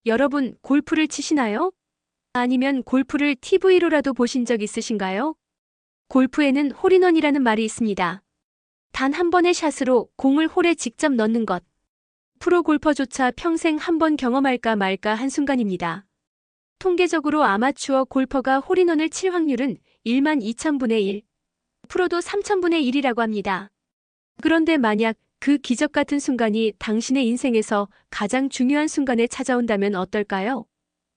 여러분, 골프를 치시나요? 아니면 골프를 TV로라도 보신 적 있으신가요? 골프에는 홀인원이라는 말이 있습니다. 단 한 번의 샷으로 공을 홀에 직접 넣는 것. 프로 골퍼조차 평생 한 번 경험할까 말까 한 순간입니다. 통계적으로 아마추어 골퍼가 홀인원을 칠 확률은 1만 2천분의 1, 프로도 3천분의 1이라고 합니다. 그런데 만약 그 기적 같은 순간이 당신의 인생에서 가장 중요한 순간에 찾아온다면 어떨까요?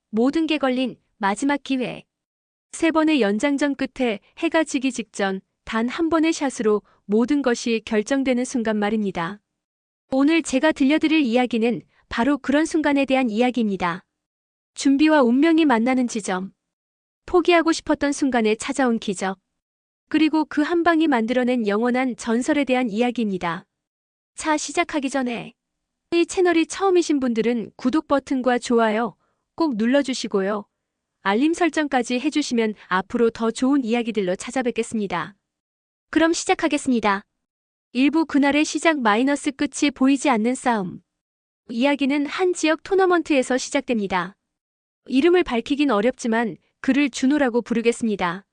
모든 게 걸린 마지막 기회. 3번의 연장전 끝에 해가 지기 직전 단 한 번의 샷으로 모든 것이 결정되는 순간 말입니다. 오늘 제가 들려드릴 이야기는 바로 그런 순간에 대한 이야기입니다. 준비와 운명이 만나는 지점. 포기하고 싶었던 순간에 찾아온 기적. 그리고 그 한 방이 만들어낸 영원한 전설에 대한 이야기입니다. 자, 시작하기 전에 이 채널이 처음이신 분들은 구독 버튼과 좋아요 꼭 눌러주시고요. 알림 설정까지 해주시면 앞으로 더 좋은 이야기들로 찾아뵙겠습니다. 그럼 시작하겠습니다. 1부 그날의 시작 마이너스 끝이 보이지 않는 싸움. 이야기는 한 지역 토너먼트에서 시작됩니다. 이름을 밝히긴 어렵지만 그를 준호라고 부르겠습니다.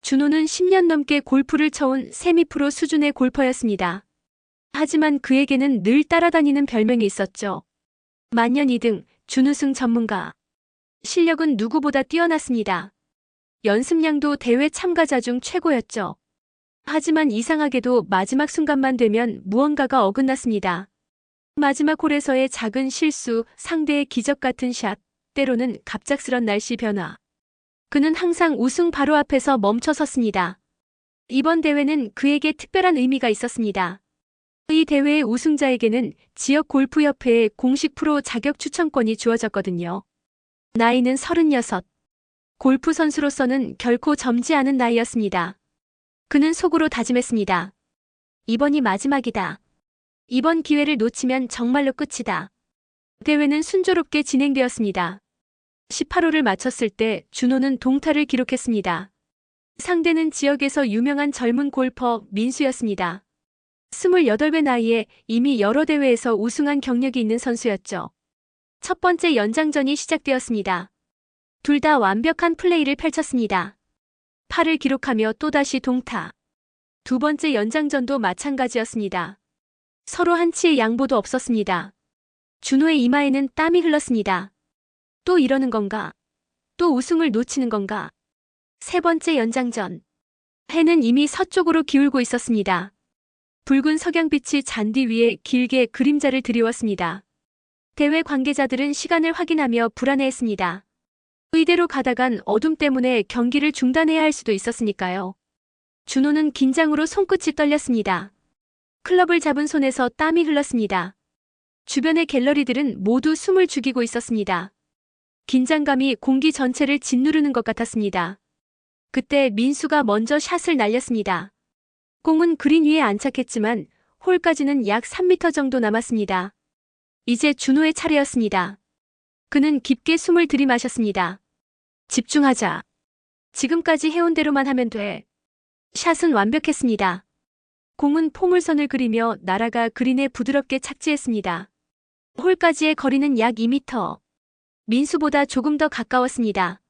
준호는 10년 넘게 골프를 쳐온 세미프로 수준의 골퍼였습니다. 하지만 그에게는 늘 따라다니는 별명이 있었죠. 만년 2등, 준우승 전문가. 실력은 누구보다 뛰어났습니다. 연습량도 대회 참가자 중 최고였죠. 하지만 이상하게도 마지막 순간만 되면 무언가가 어긋났습니다. 마지막 홀에서의 작은 실수, 상대의 기적 같은 샷, 때로는 갑작스런 날씨 변화. 그는 항상 우승 바로 앞에서 멈춰 섰습니다. 이번 대회는 그에게 특별한 의미가 있었습니다. 이 대회의 우승자에게는 지역 골프협회의 공식 프로 자격 추천권이 주어졌거든요. 나이는 36. 골프 선수로서는 결코 젊지 않은 나이였습니다. 그는 속으로 다짐했습니다. 이번이 마지막이다. 이번 기회를 놓치면 정말로 끝이다. 대회는 순조롭게 진행되었습니다. 18홀을 마쳤을 때 준호는 동타를 기록했습니다. 상대는 지역에서 유명한 젊은 골퍼 민수였습니다. 28배 나이에 이미 여러 대회에서 우승한 경력이 있는 선수였죠. 첫 번째 연장전이 시작되었습니다. 둘 다 완벽한 플레이를 펼쳤습니다. 8을 기록하며 또다시 동타. 두 번째 연장전도 마찬가지였습니다. 서로 한치의 양보도 없었습니다. 준호의 이마에는 땀이 흘렀습니다. 또 이러는 건가? 또 우승을 놓치는 건가? 세 번째 연장전. 해는 이미 서쪽으로 기울고 있었습니다. 붉은 석양빛이 잔디 위에 길게 그림자를 드리웠습니다. 대회 관계자들은 시간을 확인하며 불안해했습니다. 이대로 가다간 어둠 때문에 경기를 중단해야 할 수도 있었으니까요. 준호는 긴장으로 손끝이 떨렸습니다. 클럽을 잡은 손에서 땀이 흘렀습니다. 주변의 갤러리들은 모두 숨을 죽이고 있었습니다. 긴장감이 공기 전체를 짓누르는 것 같았습니다. 그때 민수가 먼저 샷을 날렸습니다. 공은 그린 위에 안착했지만 홀까지는 약 3m 정도 남았습니다. 이제 준호의 차례였습니다. 그는 깊게 숨을 들이마셨습니다. 집중하자. 지금까지 해온 대로만 하면 돼. 샷은 완벽했습니다. 공은 포물선을 그리며 날아가 그린에 부드럽게 착지했습니다. 홀까지의 거리는 약 2m. 민수보다 조금 더 가까웠습니다.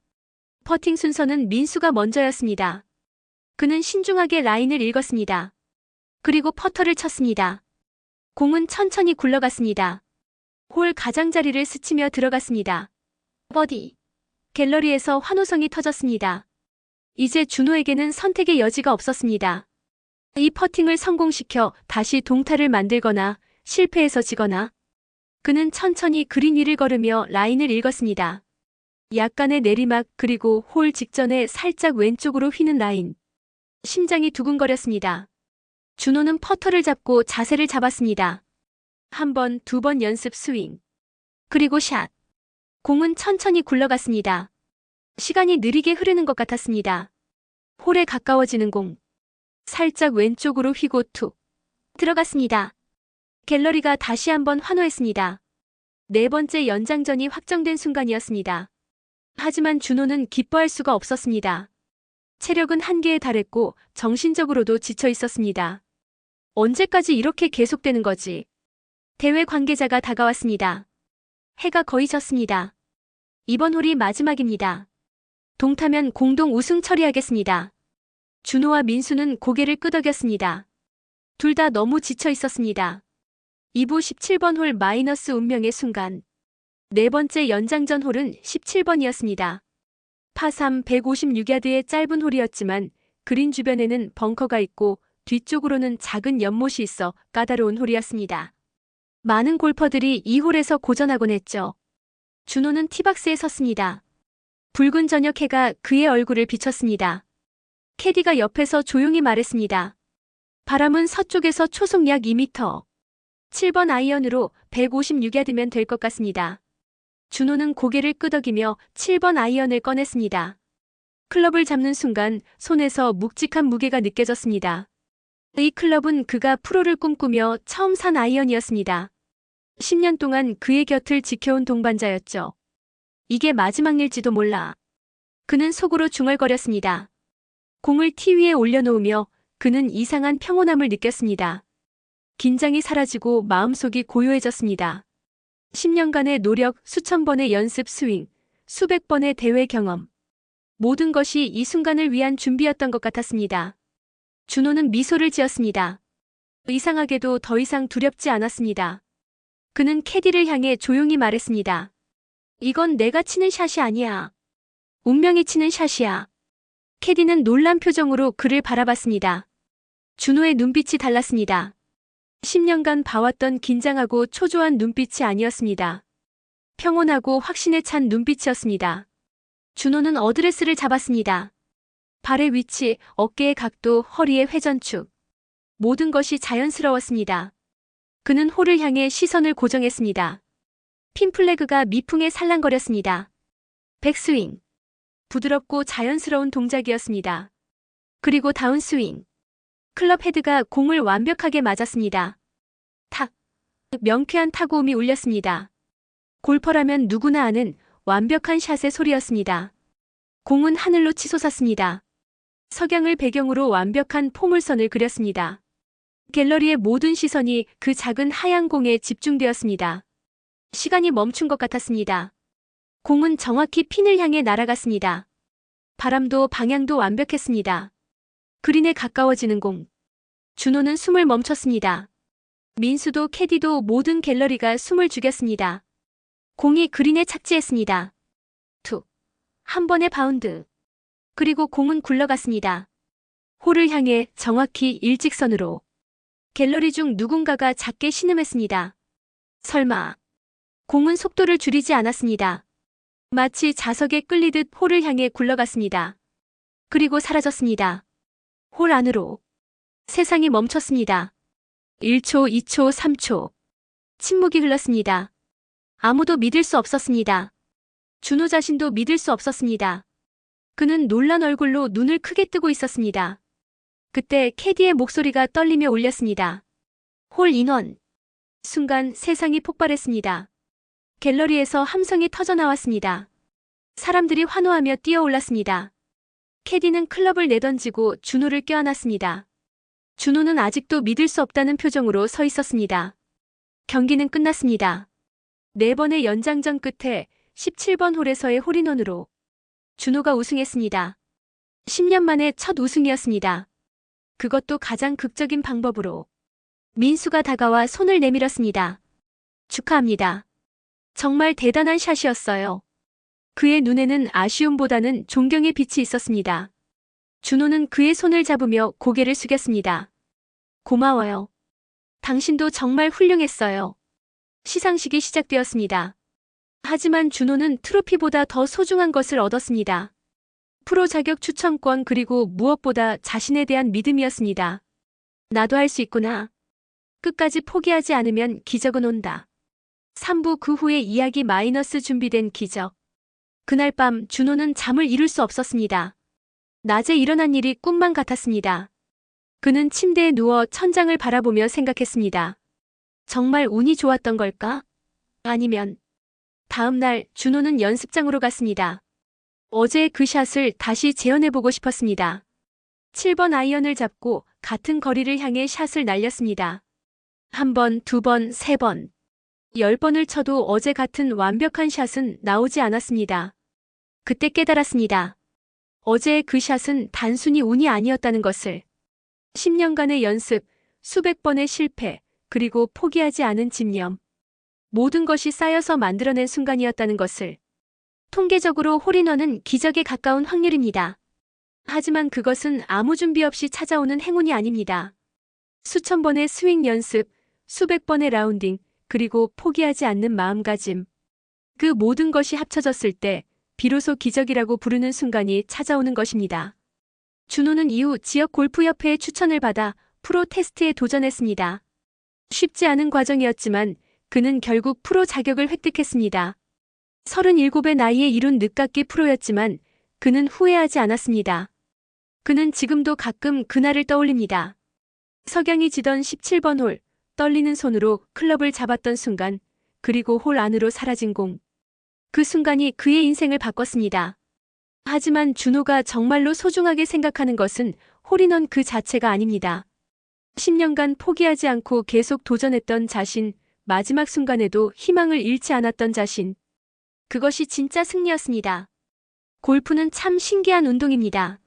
퍼팅 순서는 민수가 먼저였습니다. 그는 신중하게 라인을 읽었습니다. 그리고 퍼터를 쳤습니다. 공은 천천히 굴러갔습니다. 홀 가장자리를 스치며 들어갔습니다. 버디. 갤러리에서 환호성이 터졌습니다. 이제 준호에게는 선택의 여지가 없었습니다. 이 퍼팅을 성공시켜 다시 동타를 만들거나 실패해서 지거나. 그는 천천히 그린 위를 걸으며 라인을 읽었습니다. 약간의 내리막 그리고 홀 직전에 살짝 왼쪽으로 휘는 라인. 심장이 두근거렸습니다. 준호는 퍼터를 잡고 자세를 잡았습니다. 한 번, 두 번 연습 스윙. 그리고 샷. 공은 천천히 굴러갔습니다. 시간이 느리게 흐르는 것 같았습니다. 홀에 가까워지는 공. 살짝 왼쪽으로 휘고 툭. 들어갔습니다. 갤러리가 다시 한번 환호했습니다. 네 번째 연장전이 확정된 순간이었습니다. 하지만 준호는 기뻐할 수가 없었습니다. 체력은 한계에 달했고 정신적으로도 지쳐 있었습니다. 언제까지 이렇게 계속되는 거지? 대회 관계자가 다가왔습니다. 해가 거의 졌습니다. 이번 홀이 마지막입니다. 동타면 공동 우승 처리하겠습니다. 준호와 민수는 고개를 끄덕였습니다. 둘 다 너무 지쳐 있었습니다. 2부 17번 홀 마이너스 운명의 순간. 네 번째 연장전 홀은 17번이었습니다. 파3 156야드의 짧은 홀이었지만 그린 주변에는 벙커가 있고 뒤쪽으로는 작은 연못이 있어 까다로운 홀이었습니다. 많은 골퍼들이 이 홀에서 고전하곤 했죠. 준호는 티박스에 섰습니다. 붉은 저녁 해가 그의 얼굴을 비쳤습니다. 캐디가 옆에서 조용히 말했습니다. 바람은 서쪽에서 초속 약 2m. 7번 아이언으로 156야드면 될 것 같습니다. 준호는 고개를 끄덕이며 7번 아이언을 꺼냈습니다. 클럽을 잡는 순간 손에서 묵직한 무게가 느껴졌습니다. 이 클럽은 그가 프로를 꿈꾸며 처음 산 아이언이었습니다. 10년 동안 그의 곁을 지켜온 동반자였죠. 이게 마지막일지도 몰라. 그는 속으로 중얼거렸습니다. 공을 티 위에 올려놓으며 그는 이상한 평온함을 느꼈습니다. 긴장이 사라지고 마음속이 고요해졌습니다. 10년간의 노력, 수천 번의 연습 스윙, 수백 번의 대회 경험. 모든 것이 이 순간을 위한 준비였던 것 같았습니다. 준호는 미소를 지었습니다. 이상하게도 더 이상 두렵지 않았습니다. 그는 캐디를 향해 조용히 말했습니다. 이건 내가 치는 샷이 아니야. 운명이 치는 샷이야. 캐디는 놀란 표정으로 그를 바라봤습니다. 준호의 눈빛이 달랐습니다. 10년간 봐왔던 긴장하고 초조한 눈빛이 아니었습니다. 평온하고 확신에 찬 눈빛이었습니다. 준호는 어드레스를 잡았습니다. 발의 위치, 어깨의 각도, 허리의 회전축. 모든 것이 자연스러웠습니다. 그는 홀을 향해 시선을 고정했습니다. 핀 플래그가 미풍에 살랑거렸습니다. 백스윙. 부드럽고 자연스러운 동작이었습니다. 그리고 다운스윙. 클럽 헤드가 공을 완벽하게 맞았습니다. 탁. 명쾌한 타고음이 울렸습니다. 골퍼라면 누구나 아는 완벽한 샷의 소리였습니다. 공은 하늘로 치솟았습니다. 석양을 배경으로 완벽한 포물선을 그렸습니다. 갤러리의 모든 시선이 그 작은 하얀 공에 집중되었습니다. 시간이 멈춘 것 같았습니다. 공은 정확히 핀을 향해 날아갔습니다. 바람도 방향도 완벽했습니다. 그린에 가까워지는 공. 준호는 숨을 멈췄습니다. 민수도 캐디도 모든 갤러리가 숨을 죽였습니다. 공이 그린에 착지했습니다. 툭. 한 번의 바운드. 그리고 공은 굴러갔습니다. 홀을 향해 정확히 일직선으로. 갤러리 중 누군가가 작게 신음했습니다. 설마. 공은 속도를 줄이지 않았습니다. 마치 자석에 끌리듯 홀을 향해 굴러갔습니다. 그리고 사라졌습니다. 홀 안으로. 세상이 멈췄습니다. 1초, 2초, 3초. 침묵이 흘렀습니다. 아무도 믿을 수 없었습니다. 준호 자신도 믿을 수 없었습니다. 그는 놀란 얼굴로 눈을 크게 뜨고 있었습니다. 그때 캐디의 목소리가 떨리며 울렸습니다. 홀 인원. 순간 세상이 폭발했습니다. 갤러리에서 함성이 터져나왔습니다. 사람들이 환호하며 뛰어올랐습니다. 캐디는 클럽을 내던지고 준호를 껴안았습니다. 준호는 아직도 믿을 수 없다는 표정으로 서 있었습니다. 경기는 끝났습니다. 4번의 연장전 끝에 17번 홀에서의 홀인원으로 준호가 우승했습니다. 10년 만에 첫 우승이었습니다. 그것도 가장 극적인 방법으로. 민수가 다가와 손을 내밀었습니다. 축하합니다. 정말 대단한 샷이었어요. 그의 눈에는 아쉬움보다는 존경의 빛이 있었습니다. 준호는 그의 손을 잡으며 고개를 숙였습니다. 고마워요. 당신도 정말 훌륭했어요. 시상식이 시작되었습니다. 하지만 준호는 트로피보다 더 소중한 것을 얻었습니다. 프로 자격 추천권 그리고 무엇보다 자신에 대한 믿음이었습니다. 나도 할 수 있구나. 끝까지 포기하지 않으면 기적은 온다. 3부 그 후의 이야기 마이너스 준비된 기적. 그날 밤 준호는 잠을 이룰 수 없었습니다. 낮에 일어난 일이 꿈만 같았습니다. 그는 침대에 누워 천장을 바라보며 생각했습니다. 정말 운이 좋았던 걸까? 아니면 다음 날 준호는 연습장으로 갔습니다. 어제의 그 샷을 다시 재현해보고 싶었습니다. 7번 아이언을 잡고 같은 거리를 향해 샷을 날렸습니다. 1번, 2번, 3번. 10번을 쳐도 어제 같은 완벽한 샷은 나오지 않았습니다. 그때 깨달았습니다. 어제의 그 샷은 단순히 운이 아니었다는 것을. 10년간의 연습, 수백 번의 실패, 그리고 포기하지 않은 집념. 모든 것이 쌓여서 만들어낸 순간이었다는 것을. 통계적으로 홀인원은 기적에 가까운 확률입니다. 하지만 그것은 아무 준비 없이 찾아오는 행운이 아닙니다. 수천 번의 스윙 연습, 수백 번의 라운딩, 그리고 포기하지 않는 마음가짐. 그 모든 것이 합쳐졌을 때 비로소 기적이라고 부르는 순간이 찾아오는 것입니다. 준호는 이후 지역 골프협회의 추천을 받아 프로 테스트에 도전했습니다. 쉽지 않은 과정이었지만 그는 결국 프로 자격을 획득했습니다. 37의 나이에 이룬 늦깎이 프로였지만 그는 후회하지 않았습니다. 그는 지금도 가끔 그날을 떠올립니다. 석양이 지던 17번 홀, 떨리는 손으로 클럽을 잡았던 순간, 그리고 홀 안으로 사라진 공. 그 순간이 그의 인생을 바꿨습니다. 하지만 준호가 정말로 소중하게 생각하는 것은 홀인원 그 자체가 아닙니다. 10년간 포기하지 않고 계속 도전했던 자신, 마지막 순간에도 희망을 잃지 않았던 자신. 그것이 진짜 승리였습니다. 골프는 참 신기한 운동입니다.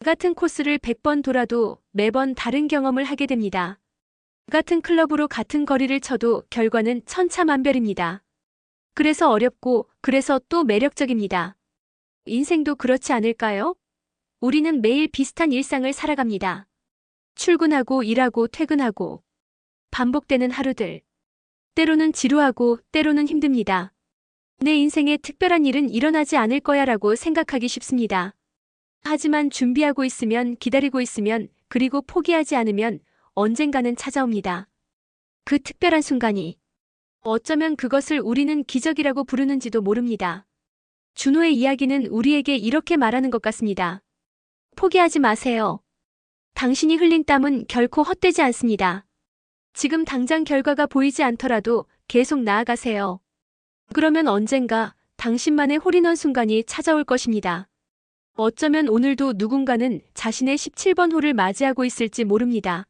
같은 코스를 100번 돌아도 매번 다른 경험을 하게 됩니다. 같은 클럽으로 같은 거리를 쳐도 결과는 천차만별입니다. 그래서 어렵고 그래서 또 매력적입니다. 인생도 그렇지 않을까요? 우리는 매일 비슷한 일상을 살아갑니다. 출근하고 일하고 퇴근하고 반복되는 하루들. 때로는 지루하고 때로는 힘듭니다. 내 인생에 특별한 일은 일어나지 않을 거야라고 생각하기 쉽습니다. 하지만 준비하고 있으면, 기다리고 있으면, 그리고 포기하지 않으면 언젠가는 찾아옵니다. 그 특별한 순간이. 어쩌면 그것을 우리는 기적이라고 부르는지도 모릅니다. 준호의 이야기는 우리에게 이렇게 말하는 것 같습니다. 포기하지 마세요. 당신이 흘린 땀은 결코 헛되지 않습니다. 지금 당장 결과가 보이지 않더라도 계속 나아가세요. 그러면 언젠가 당신만의 홀인원 순간이 찾아올 것입니다. 어쩌면 오늘도 누군가는 자신의 17번 홀을 맞이하고 있을지 모릅니다.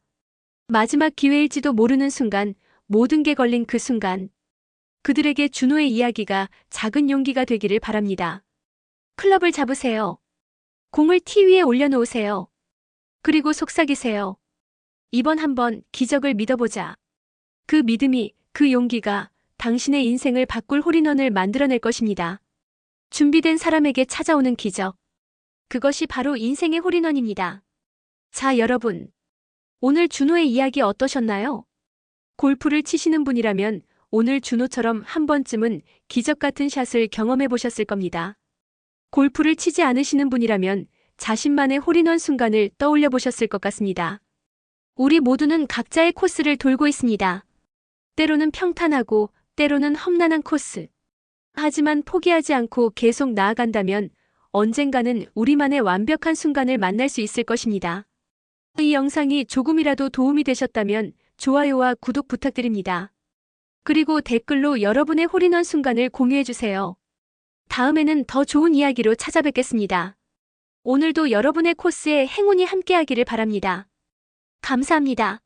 마지막 기회일지도 모르는 순간, 모든 게 걸린 그 순간. 그들에게 준호의 이야기가 작은 용기가 되기를 바랍니다. 클럽을 잡으세요. 공을 티 위에 올려놓으세요. 그리고 속삭이세요. 이번 한번 기적을 믿어보자. 그 믿음이, 그 용기가 당신의 인생을 바꿀 홀인원을 만들어낼 것입니다. 준비된 사람에게 찾아오는 기적. 그것이 바로 인생의 홀인원입니다. 자, 여러분. 오늘 준호의 이야기 어떠셨나요? 골프를 치시는 분이라면 오늘 준호처럼 한 번쯤은 기적 같은 샷을 경험해 보셨을 겁니다. 골프를 치지 않으시는 분이라면 자신만의 홀인원 순간을 떠올려 보셨을 것 같습니다. 우리 모두는 각자의 코스를 돌고 있습니다. 때로는 평탄하고 때로는 험난한 코스. 하지만 포기하지 않고 계속 나아간다면 언젠가는 우리만의 완벽한 순간을 만날 수 있을 것입니다. 이 영상이 조금이라도 도움이 되셨다면 좋아요와 구독 부탁드립니다. 그리고 댓글로 여러분의 홀인원 순간을 공유해주세요. 다음에는 더 좋은 이야기로 찾아뵙겠습니다. 오늘도 여러분의 코스에 행운이 함께하기를 바랍니다. 감사합니다.